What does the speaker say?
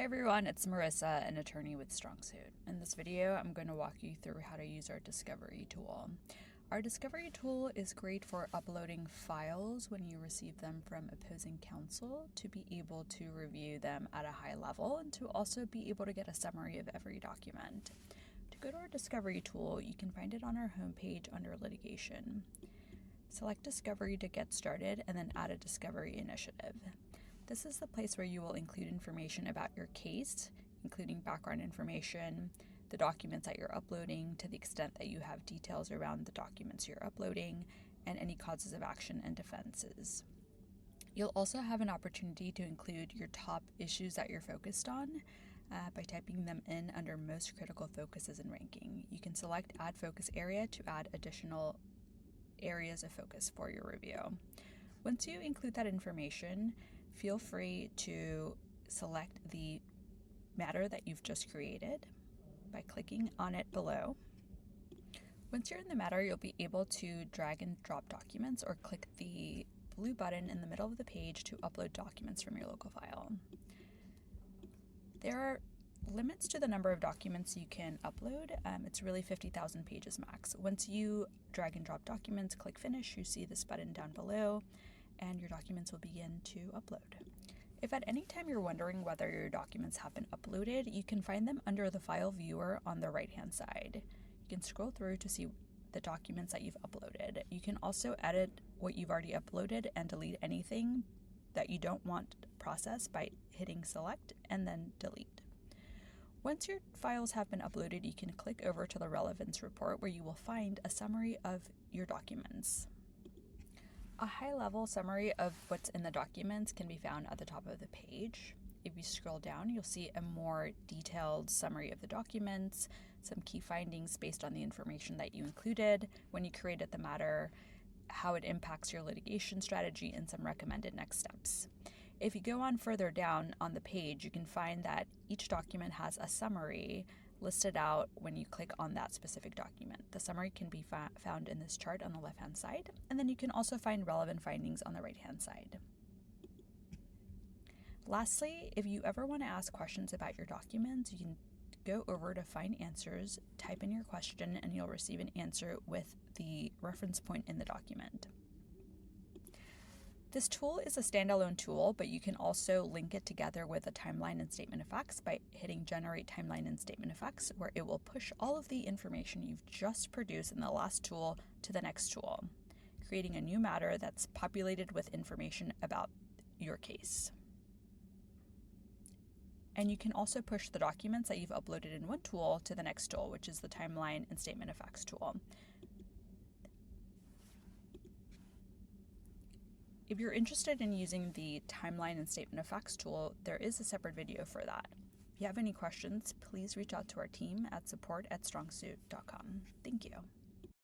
everyone, it's Marissa, an attorney with StrongSuit. In this video, I'm going to walk you through how to use our discovery tool. Our discovery tool is great for uploading files when you receive them from opposing counsel to be able to review them at a high level and to also be able to get a summary of every document. To go to our discovery tool, you can find it on our homepage under litigation. Select discovery to get started and then add a discovery initiative. This is the place where you will include information about your case, including background information, the documents that you're uploading to the extent that you have details around the documents you're uploading, and any causes of action and defenses. You'll also have an opportunity to include your top issues that you're focused on by typing them in under most critical focuses and ranking. You can select add focus area to add additional areas of focus for your review. Once you include that information, feel free to select the matter that you've just created by clicking on it below. Once you're in the matter, you'll be able to drag and drop documents or click the blue button in the middle of the page to upload documents from your local file. There are limits to the number of documents you can upload. It's really 50,000 pages max. Once you drag and drop documents, click finish, you see this button down below, and your documents will begin to upload. If at any time you're wondering whether your documents have been uploaded, you can find them under the file viewer on the right-hand side. You can scroll through to see the documents that you've uploaded. You can also edit what you've already uploaded and delete anything that you don't want processed by hitting select and then delete. Once your files have been uploaded, you can click over to the relevance report where you will find a summary of your documents. A high-level summary of what's in the documents can be found at the top of the page. If you scroll down, you'll see a more detailed summary of the documents, some key findings based on the information that you included when you created the matter, how it impacts your litigation strategy, and some recommended next steps. If you go on further down on the page, you can find that each document has a summary listed out when you click on that specific document. The summary can be found in this chart on the left-hand side, and then you can also find relevant findings on the right-hand side. Lastly, if you ever want to ask questions about your documents, you can go over to Find Answers, type in your question, and you'll receive an answer with the reference point in the document. This tool is a standalone tool, but you can also link it together with a timeline and statement of facts by hitting Generate Timeline and Statement of Facts, where it will push all of the information you've just produced in the last tool to the next tool, creating a new matter that's populated with information about your case. And you can also push the documents that you've uploaded in one tool to the next tool, which is the Timeline and Statement of Facts tool. If you're interested in using the Timeline and Statement of Facts tool, there is a separate video for that. If you have any questions, please reach out to our team at support@strongsuit.com. Thank you.